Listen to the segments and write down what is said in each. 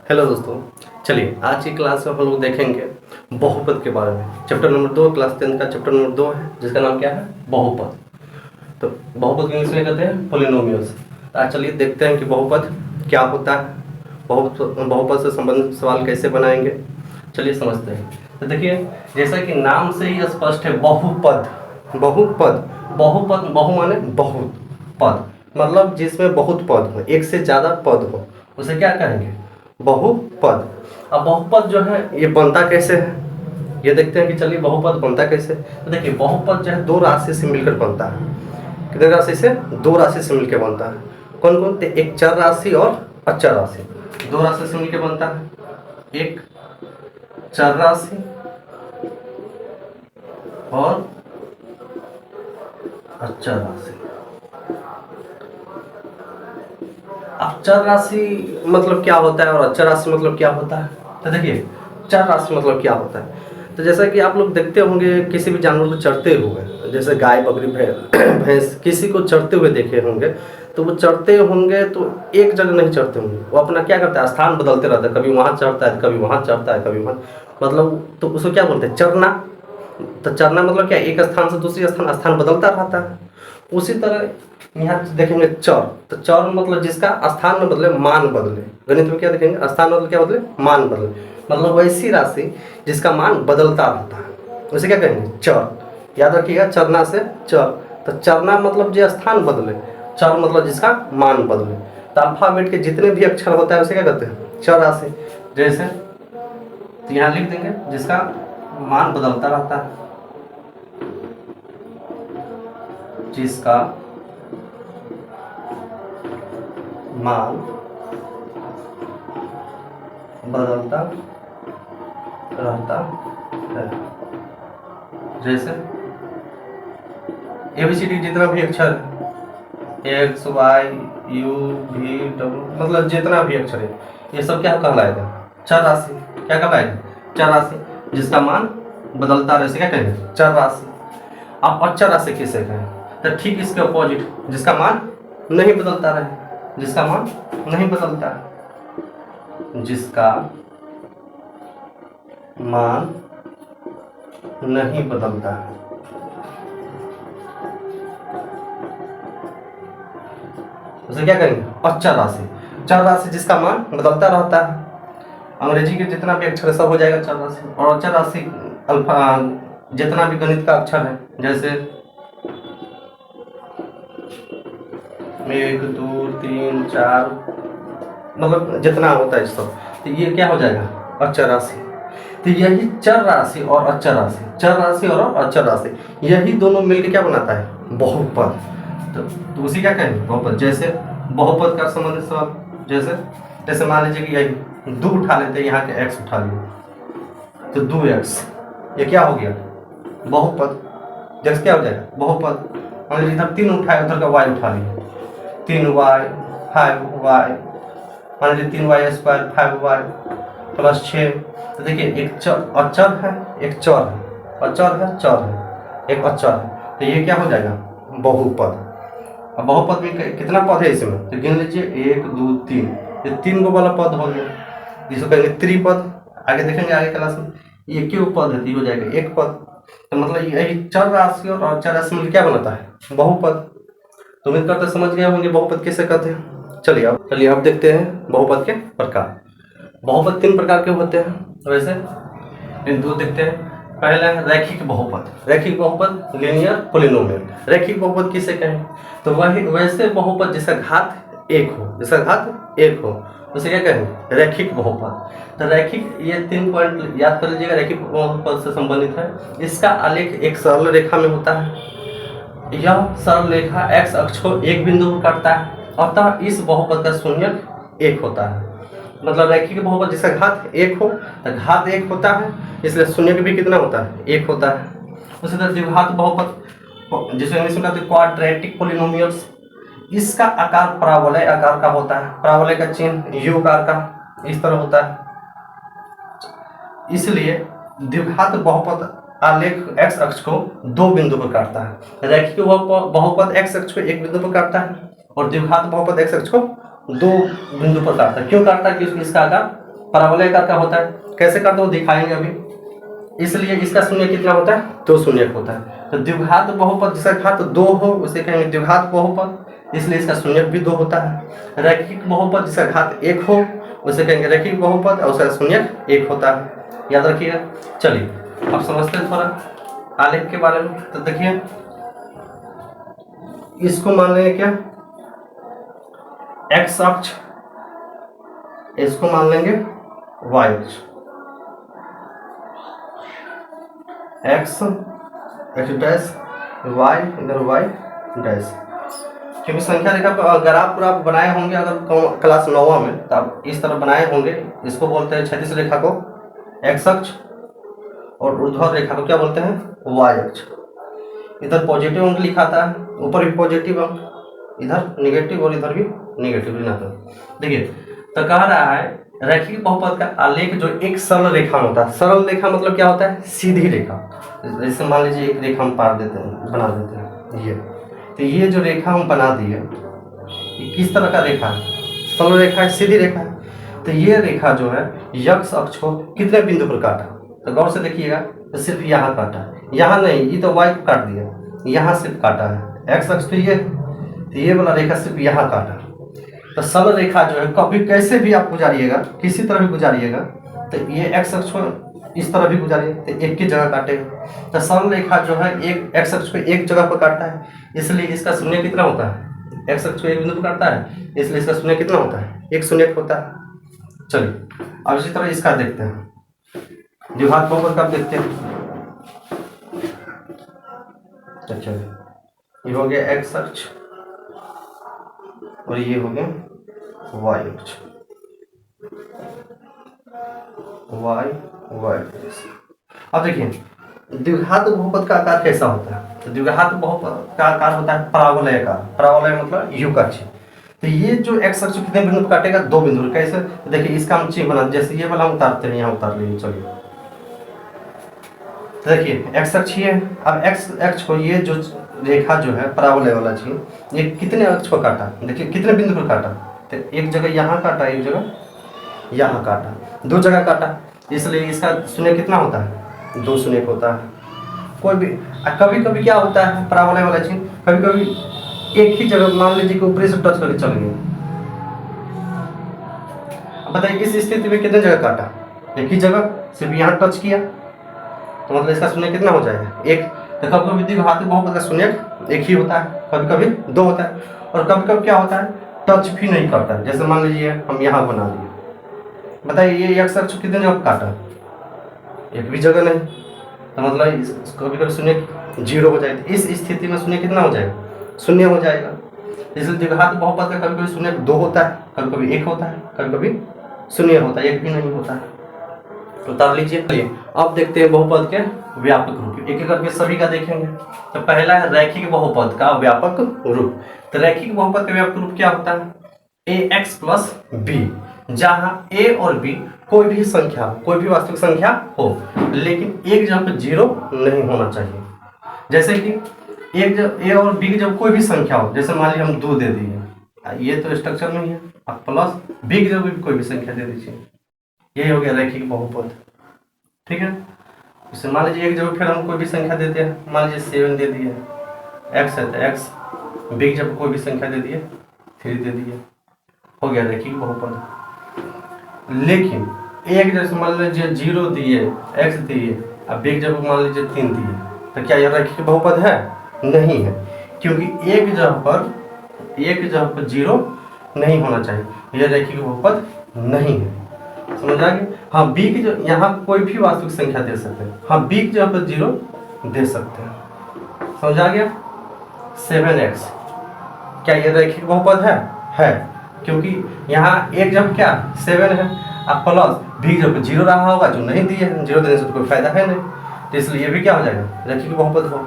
Hello दोस्तों, चलिए आज की क्लास में हम लोग देखेंगे बहुपद के बारे में। चैप्टर नंबर 2 क्लास 10 का चैप्टर नंबर 2 है, जिसका नाम क्या है? बहुपद। तो बहुपद को इंग्लिश में कहते हैं पोलिनोमियल्स। तो आज चलिए देखते हैं कि बहुपद क्या होता है, बहुपद से संबंधित सवाल कैसे बनाएंगे। चलिए समझते हैं। तो देखिए, जैसा कि नाम से ही स्पष्ट है, बहुपद। बहुपद बहुपद बहु माने बहुत, पद मतलब जिसमें बहुत पद हो, एक से ज़्यादा पद हो, उसे क्या कहेंगे? बहुपद। अब बहुपद जो है ये बनता कैसे है, ये देखते हैं कि चलिए बहुपद बनता कैसे। तो देखिए, बहुपद जो है दो राशि से मिलकर बनता है। कितने राशि से? दो राशि से मिलकर बनता है। कौन कौन? तो एक चर राशि और अचर राशि, दो राशि से मिलकर बनता है। एक चर राशि और अचर राशि। अब चर राशि मतलब क्या होता है और अचर राशि मतलब क्या होता है? तो देखिए, चर राशि मतलब क्या होता है, तो जैसा कि आप लोग देखते होंगे किसी भी जानवर को चरते हुए, जैसे गाय बकरी भैंस किसी को चरते हुए देखे होंगे, तो वो चरते होंगे तो एक जगह नहीं चरते होंगे, वो अपना क्या करता है, स्थान बदलते रहता है। कभी वहाँ चरता है, कभी वहाँ चरता है, कभी वहाँ, मतलब तो उसको क्या बोलते हैं? चरना। तो चरना मतलब क्या? एक स्थान से दूसरी स्थान बदलता रहता है। उसी तरह यहाँ देखेंगे चर, तो चर मतलब जिसका स्थान न बदले, मान बदले। गणित में क्या देखेंगे? स्थान मतलब क्या बदले? मान बदले। मतलब वैसी राशि जिसका मान बदलता रहता है, उसे क्या कहेंगे? चर। याद रखिएगा, चरना से चर। तो चरना मतलब जो स्थान बदले, चर मतलब जिसका मान बदले। तो अल्फाबेट के जितने भी अक्षर होता है उसे क्या कहते हैं? चर राशि। जैसे तो यहाँ लिख देंगे जिसका मान बदलता रहता है, जिसका मान बदलता रहता है। जैसे ABCD जितना भी अक्षर है, X Y U V W, मतलब जितना भी अक्षर है, ये सब क्या कहलाएगा? चर राशि। क्या कहलाएगा? चर राशि। जिसका मान बदलता रहे, क्या कहेंगे? चर राशि। आप अचर राशि किसे कहें? तो ठीक इसके अपोजिट, जिसका मान नहीं बदलता रहे, जिसका मान नहीं बदलता है, जिसका मान नहीं बदलता है, उसे क्या कहेंगे? अचर राशि। चर राशि जिसका मान बदलता रहता है। अंग्रेजी के जितना भी अक्षर सब हो जाएगा चर राशि। और अचर राशि अल्फा जितना भी गणित का अक्षर है, जैसे 1 2 3 4, मतलब जितना होता है सब, तो ये क्या हो जाएगा? अचर राशि। तो यही चर राशि और अचर राशि, चर राशि और अचर राशि, यही दोनों मिलकर क्या बनाता है? बहुपद। तो उसी क्या कहेंगे? बहुपद। जैसे बहुपद का संबंधित सवाल, जैसे जैसे मान लीजिए कि यही 2 उठा लेते हैं, यहाँ के x उठा लिए, तो 2x, ये क्या हो गया? बहुपद। जैसे क्या हो जाएगा? बहुपद। मान लीजिए इधर 3 उठाए, उधर का y उठा लिए, 3y 5y, मान लीजिए 3y² 5y प्लस 6। तो देखिए, एक अचर है, एक चर है, अचर है, चर है, एक अचर है, तो ये क्या हो जाएगा? बहुपद। अब बहुपद में कितना पद है इसमें? तो गिन लीजिए, 1 2 3, ये 3 गो वाला पद हो गया, जिसको कहेंगे त्रिपद। आगे देखेंगे आगे क्लास में, ये क्यों पद है, हो जाएगा एक पद। तो मतलब यही चर राशि और अचर राशि में क्या बनाता है? बहुपद। तो उम्मीद करते समझ गए होंगे बहुपद किसे कहते हैं। चलिए अब देखते हैं बहुपद के प्रकार। बहुपद 3 प्रकार के होते हैं, वैसे इन दो देखते हैं। पहला है रैखिक बहुपद। रैखिक बहुपद, लीनियर पोलिनोमियल। रैखिक बहुपद किसे कहें? तो वही वैसे बहुपद जिसका घात 1 हो, जिसका घात 1 हो, उसे क्या कहेंगे? रैखिक बहुपद। तो रैखिक, ये 3 पॉइंट याद कर लीजिएगा, रैखिक बहुपद से संबंधित है। इसका आलेख एक सरल रेखा में होता है। यह सरल रेखा x अक्ष को एक बिंदु पर काटता है, अतः इस बहुपद का शून्यक 1 होता है। मतलब रैखिक बहुपद जिसका घात 1 हो, तो घात 1 होता है, इसलिए शून्यक भी कितना होता है? 1 होता है। उसी तरह द्विघात बहुपद, जिसे इंग्लिश में कहते हैं क्वाड्रेटिक पोलिनोमियल्स, इसका आकार परावलय आकार का होता है। परावलय का चिन्ह U आकार का इस तरह होता है, इसलिए द्विघात बहुपद आलेख x अक्ष को 2 बिंदु पर काटता है। रैखिक बहुपद x अक्ष को 1 बिंदु पर काटता है, और द्विघात बहुपद x अक्ष को 2 बिंदु पर काटता है। क्यों काटता है? क्योंकि इसका आकार पैराबोलाकार का होता है। कैसे करते हो दिखाएंगे अभी। इसलिए इसका शून्य कितना होता है, 2 शून्य होता है। तो द्विघात बहुपद जिसका घात 2 हो उसे कहेंगे द्विघात बहुपद, इसलिए इसका शून्य भी 2 होता है। रैखिक बहुपद जिसका घात 1 हो उसे कहेंगे रैखिक बहुपद और उसका शून्य 1 होता है। याद रखिएगा। चलिए अब समझते हैं थोड़ा आलेख के बारे में। तो देखिए इसको मान लेंगे क्या, एक्स अक्ष, इसको मान लेंगे वाई अक्ष। एक्स डैश वाई, इधर वाई डैश। क्योंकि संख्या रेखा अगर आप बनाए होंगे अगर क्लास 9 में, तो आप इस तरह बनाए होंगे। इसको बोलते हैं क्षैतिज रेखा को एक्स अक्ष और ऊर्ध्वाधर रेखा को क्या बोलते हैं, वाई अक्ष। इधर पॉजिटिव अंक लिखा था, ऊपर भी पॉजिटिव अंक, इधर नेगेटिव और इधर भी नेगेटिव लिखा था। देखिए तो कह रहा है रैखिक बहुपद का आलेख जो एक सरल रेखा होता है। सरल रेखा मतलब क्या होता है, सीधी रेखा। जैसे मान लीजिए एक रेखा हम पार देते हैं, बना देते हैं ये, तो ये जो रेखा हम बना दिए ये किस तरह का रेखा है, सरल रेखा है, सीधी रेखा है। तो ये रेखा जो है यक्ष अक्ष को कितने बिंदु पर काटा, तो गौर से देखिएगा। तो सिर्फ यहाँ काटा, यहाँ नहीं, ये तो वाई को काट दिया, यहाँ सिर्फ काटा है। एक्स अक्ष तो ये वाला रेखा सिर्फ यहाँ काटा। तो सरल रेखा जो है कभी कैसे भी आप गुजारिएगा, किसी तरह भी गुजारिएगा, तो ये एक्स अक्ष को इस तरह भी गुजारिए तो एक की जगह काटेगा। तो सरल रेखा जो है एक एक्स अक्ष को एक जगह पर काटता है, इसलिए इसका शून्य कितना होता है, एक्स अक्ष को एक बिंदु पर काटता है, इसलिए इसका शून्य कितना होता है, 1 शून्य होता है। चलिए अब इसी तरह इसका देखते हैं, द्विघात बहुपद का देखते हैं। अच्छा ये हो गया एक्स अक्ष और ये हो गया वाई अक्ष, वाई वाई। अब देखिए द्विघात बहुपद का आकार कैसा होता है। तो द्विघात बहुपद का आकार होता है परावलयाकार। परावलय मतलब युग अक्ष। तो ये जो एक्स अक्ष कितने बिंदु पर काटेगा, 2 बिंदु। कैसे, देखिए इसका हम चिन्ह बना, जैसे ये वाला हम उतारते हैं, यहाँ उतार लीजिए। चलिए तो देखिए एक्स अक्ष है। अब एक्स अक्ष को ये जो रेखा जो है परावलय वाला चीज, ये कितने अक्ष को काटा, देखिए कितने बिंदु पर काटा। तो एक जगह यहाँ काटा, एक जगह यहाँ काटा, 2 जगह काटा, इसलिए इसका शून्य कितना होता है, 2 शून्य होता है। कोई भी कभी कभी क्या होता है परावलय वाला चीज, कभी कभी एक ही जगह मान लीजिए कि ऊपरी से टच करके चल गए। अब बताइए इस स्थिति में कितने जगह काटा, एक ही जगह, सिर्फ यहाँ टच किया, तो मतलब इसका शून्य कितना हो जाएगा, 1। तो कभी कभी द्विघात बहुपद का शून्य 1 ही होता है, कभी कभी 2 होता है, और कभी कभी क्या होता है टच भी नहीं करता है। जैसे मान लीजिए हम यहाँ बना दिए, बताइए ये एक्स अक्ष कितने जगह काटा, एक भी जगह नहीं, तो मतलब कभी कभी शून्य 0 हो जाएगा। इस स्थिति में शून्य कितना हो जाएगा, 0 हो जाएगा। इसलिए द्विघात बहुपद का कभी कभी शून्य 2 होता है, कभी कभी 1 होता है, कभी कभी 0 होता है, 1 भी नहीं होता है। तो उतार लीजिए। अब देखते हैं बहुपद के व्यापक रूप, एक एक करके सभी का देखेंगे। तो पहला है रैखिक बहुपद का व्यापक रूप। तो रैखिक बहुपद का व्यापक रूप क्या होता है, ax प्लस b, जहां a और b कोई भी संख्या, कोई भी वास्तविक संख्या हो, लेकिन एक जगह पर 0 नहीं होना चाहिए। जैसे कि एक जब a और b की जब कोई भी संख्या हो, जैसे मान लीजिए हम 2 दे दिए, ये तो स्ट्रक्चर में ही है, अब प्लस b की जब कोई भी संख्या दे दीजिए, यही हो गया रैखिक बहुपद। ठीक है, इसे मान लीजिए एक जगह फिर हम कोई भी संख्या देते हैं, मान लीजिए 7 दे दिए, x है तो x, b की जब कोई भी संख्या दे दिए 3 दे दिए, हो गया रैखिक बहुपद। लेकिन एक जैसे मान लीजिए 0 दिए, x दिए, अब b की जब मान लीजिए 3 दिए, तो क्या यह रैखिक बहुपद है, नहीं है, क्योंकि एक जगह पर 0 नहीं होना चाहिए, यह रैखिक बहुपद नहीं है। समझ आ गया। हाँ b की जो यहाँ कोई भी वास्तविक संख्या दे सकते हैं, हाँ b की जगह पर 0 दे सकते हैं। समझ आ गया। 7x क्या ये रैखिक बहुपद है, क्योंकि यहाँ एक जब क्या 7 है, अब प्लस b की जगह पर 0 रहा होगा, जो नहीं दिए, 0 देने से तो कोई फायदा है नहीं, तो इसलिए ये भी क्या हो जाएगा, रैखिक बहुपद होगा।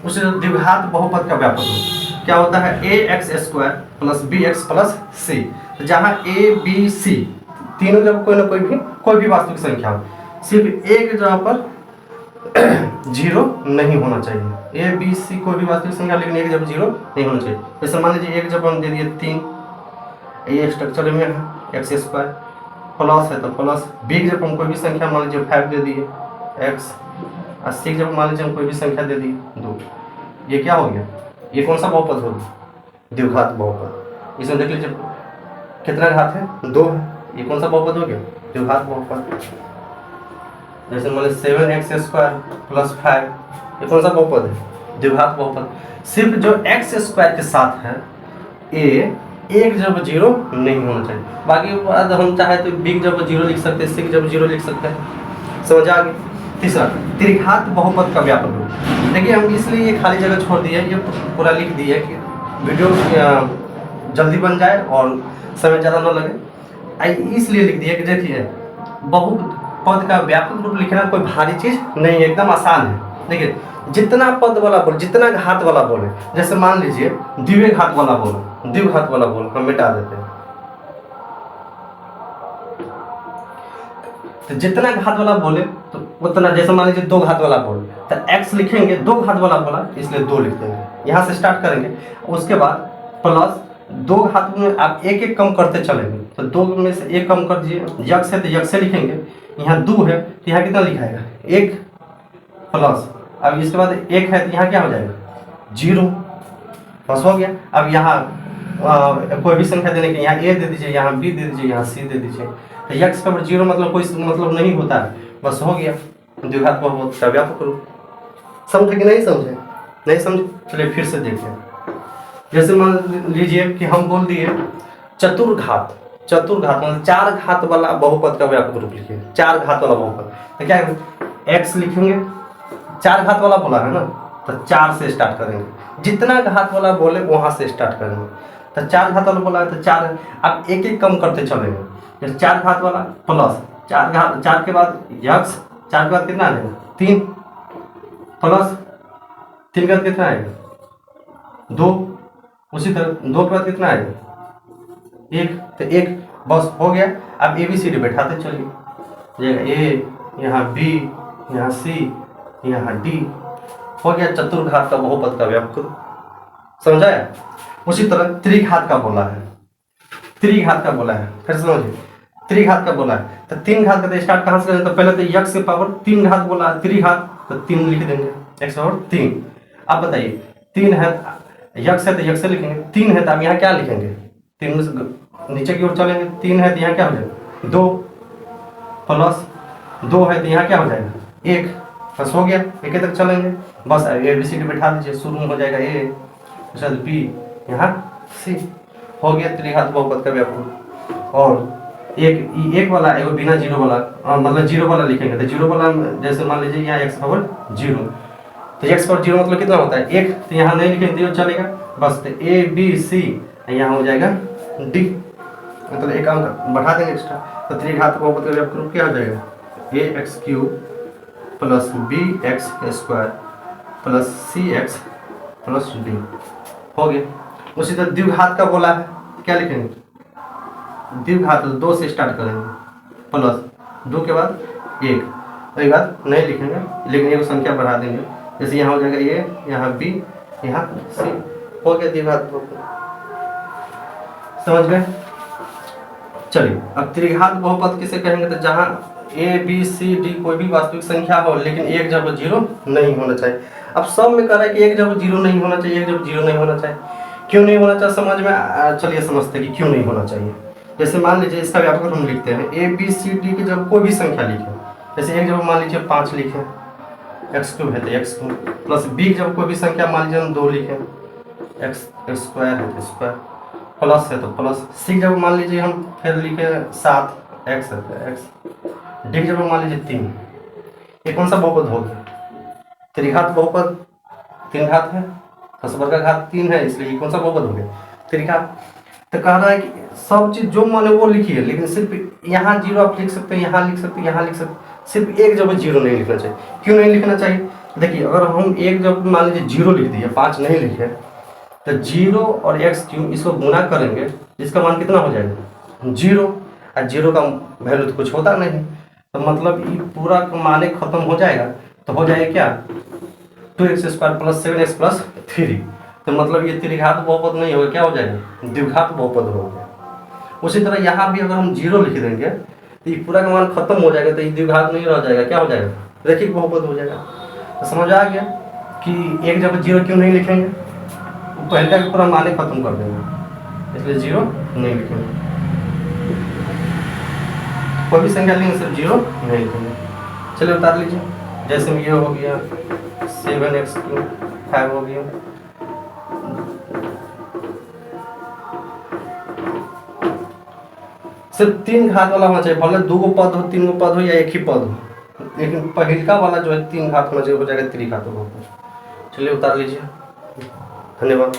उसे द्विघात बहुपद का व्यापक रूप क्या होता है, ax² plus bx plus c, जहाँ a b c तीनों जब कोई ना कोई भी वास्तविक संख्या हो, सिर्फ एक जगह पर 0 नहीं होना चाहिए। a b c कोई भी वास्तविक संख्या, लेकिन एक जब 0 नहीं होना चाहिए। जैसे मान लीजिए एक जब हम दे दिए 3, ये स्ट्रक्चर में है x² प्लस है तो प्लस, बी की जब हम कोई भी संख्या मान लीजिए 5 दे दिए x, और सी की जब मान लीजिए हम कोई भी संख्या दे दिए 2, ये क्या हो गया, ये कौन सा बहुपद होगा, द्विघात बहुपद। इसमें देख लीजिए कितना घात है, 2 है, ये कौन सा बहुपद हो गया, द्विघात बहुपद। जैसे मान लीजिए 7x² प्लस 5, ये कौन सा बहुपद है, द्विघात बहुपद। सिर्फ जो x² के साथ है ए एक जब जीरो नहीं होना चाहिए, बाकी बाद हम चाहे तो बी जब जीरो लिख सकते हैं, सी जब जीरो लिख सकते हैं, समझ आ गई। तीसरा, त्रिघात बहुपद का व्यापक रूप। देखिए हम इसलिए ये खाली जगह छोड़ दी है, ये पूरा लिख दी है कि वीडियो जल्दी बन जाए और समय ज़्यादा न लगे, इसलिए लिख दिया कि देखिए बहुपद का व्यापक रूप लिखना कोई भारी चीज़ नहीं है, एकदम आसान है। देखिए जितना पद वाला बोल, जितना घात वाला बोले, जैसे मान लीजिए द्विघात वाला बोल, द्विघात वाला बोल हम मिटा देते हैं, तो जितना घात वाला बोले तो उतना, जैसे मान लीजिए 2 घात वाला बोल तो x लिखेंगे, 2 घात वाला बोला इसलिए 2 लिख देंगे, यहाँ से स्टार्ट करेंगे। उसके बाद प्लस 2 घात में आप एक एक कम करते चलेंगे, तो 2 में से एक कम कर दीजिए, यक्स है तो यक्स से लिखेंगे, यहाँ 2 है तो यहाँ कितना लिखाएगा 1 प्लस, अब इसके बाद 1 है तो यहाँ क्या हो जाएगा 0, बस हो गया। अब यहाँ कोई भी संख्या देने के, यहाँ a दे दीजिए, यहाँ b दे दीजिए, यहाँ c दे दीजिए, तो x का 0 मतलब कोई मतलब नहीं होता है, बस हो गया द्विघात बहुपद का व्यापक रूप। समझे कि नहीं समझे, नहीं समझे, चलिए फिर से देखते हैं। जैसे मान लीजिए कि हम बोल दिए चतुर्घात, चतुर्घात मतलब 4 घात वाला बहुपद का व्यापक रूप लिखिए, 4 घात वाला बहुपद, तो क्या है x लिखेंगे, 4 घात वाला बोला है ना, तो 4 से स्टार्ट करेंगे, जितना घात वाला बोले वहां से स्टार्ट करेंगे, तो 4 घात वाला बोला है तो 4, अब एक एक कम करते चलेंगे, जैसे 4 घात वाला प्लस 4 घात, 4 के बाद यक्स, 4 के बाद कितना आएगा 3 प्लस 3 के बाद कितना आएगा 2, उसी तरह 2 के बाद कितना आएगा 1, तो 1, बस हो गया। अब ABCD बैठाते चलिए, A यहाँ B यहाँ C यहाँ D, हो गया चतुर्घात का बहुपद का व्यापक रूप, समझाया। उसी तरह त्रिघात का बोला है, त्रिघात का बोला है, फिर समझिए त्रिघात का बोला है, तो 3 घात का स्टार्ट कहाँ से करें, तो पहले तो यक्स के पावर 3 घात बोला है, त्रिघात तो 3 लिख देंगे, x पावर 3। अब बताइए 3 है, यक्स है तो यक्स से लिखेंगे, 3 है तो अब यहाँ क्या लिखेंगे, 3 में से नीचे की ओर चलेंगे, 3 है तो यहाँ क्या हो जाएगा 2 प्लस 2 है तो यहाँ क्या हो जाएगा 1, बस हो गया, एक तक चलेंगे, बस ABCD बैठा दीजिए, शुरू में हो जाएगा A, उसके बाद B, यहाँ C, हो गया त्रिघात बहुपद का व्यापक। और एक वाला एगो बिना जीरो वाला, मतलब जीरो वाला लिखेंगे, तो जीरो वाला जैसे मान लीजिए यहाँ x पावर 0, तो x पावर 0 मतलब कितना होता है 1, तो यहाँ नहीं लिखेंगे तो चलेगा, बस तो ABC, यहाँ हो जाएगा D, मतलब एक अंक बढ़ा देंगे एक्स्ट्रा, तो त्रिघात बहुपद का व्यापक रूप क्या हो जाएगा ax³ plus bx² plus cx plus d, हो गया। उसी तरह द्विघात का बोला है, क्या लिखेंगे द्विघात 2 से स्टार्ट करेंगे, प्लस 2 के बाद 1, एक बात नहीं लिखेंगे लेकिन एक संख्या बढ़ा देंगे, जैसे यहाँ हो जाएगा A यहाँ B यहाँ C, हो गया द्विघात बहुपद, समझ गए। चलिए अब त्रिघात बहुपद किसे कहेंगे, तो जहाँ A B C D कोई भी वास्तविक संख्या हो लेकिन एक जब 0 नहीं होना चाहिए। अब सब में कह रहा है कि एक जब 0 नहीं होना चाहिए, एक जब 0 नहीं होना चाहिए, क्यों नहीं होना चाहिए समझ में, चलिए समझते हैं कि क्यों नहीं होना चाहिए। जैसे मान लीजिए इसका व्यापक हम लिखते हैं ABCD की जब कोई भी संख्या लिखे, जैसे एक जब मान लीजिए 5 लिखे, x³ है तो x³ प्लस B जब कोई भी संख्या मान लीजिए हम 2 लिखे, x² है तो स्क्वायर, प्लस है तो प्लस, C जब मान लीजिए हम फिर लिखे 7, x है तो x, D जब मान लीजिए 3, ये कौन सा बहुपद हो गया त्रिघात बहुपद, 3 घात है, सबसे बड़ा घात 3 है, इसलिए ये कौन सा बहुपद हो गया त्रिघात। तो कह रहा है कि सब चीज़ जो माने वो लिखिए, लेकिन सिर्फ यहाँ 0 आप लिख सकते हैं, यहाँ लिख सकते हैं, यहाँ लिख सकते हैं, सिर्फ एक जब 0 नहीं लिखना चाहिए। क्यों नहीं लिखना चाहिए, देखिए अगर हम एक जब मान लीजिए 0 लिख दिए, 5 नहीं लिखे, तो 0 और x³ इसको गुना करेंगे, इसका मान कितना हो जाएगा 0, और 0 का वैल्यू तो कुछ होता नहीं, तो मतलब ये पूरा माने खत्म हो जाएगा, तो हो जाएगा क्या 2x² प्लस 7x प्लस 3, तो मतलब ये त्रिघात बहुपद नहीं होगा, क्या हो जाएगा द्विघात बहुपद हो गया। उसी तरह यहाँ भी अगर हम 0 लिख देंगे तो ये पूरा का मान खत्म हो जाएगा, तो ये द्विघात नहीं रह जाएगा, क्या हो जाएगा, रैखिक बहुपद हो जाएगा। तो समझ आ गया कि एक जगह जीरो क्यों नहीं लिखेंगे, पहले का पूरा मान ही खत्म कर देंगे, इसलिए जीरो नहीं लिखेंगे। कोई भी संख्या लेंगे सिर्फ जीरो नहीं लिखेंगे। चलिए उतार लीजिए, जैसे में ये हो गया 7x3 5 हो गया, सिर्फ 3 घात वाला होना चाहिए, भले 2 गो पद हो, 3 गो पद हो या एक ही पद हो, लेकिन पहिलका वाला जो है 3 घात होना चाहिए, हो जाएगा त्रिघात होगा। चलिए उतार लीजिए, धन्यवाद।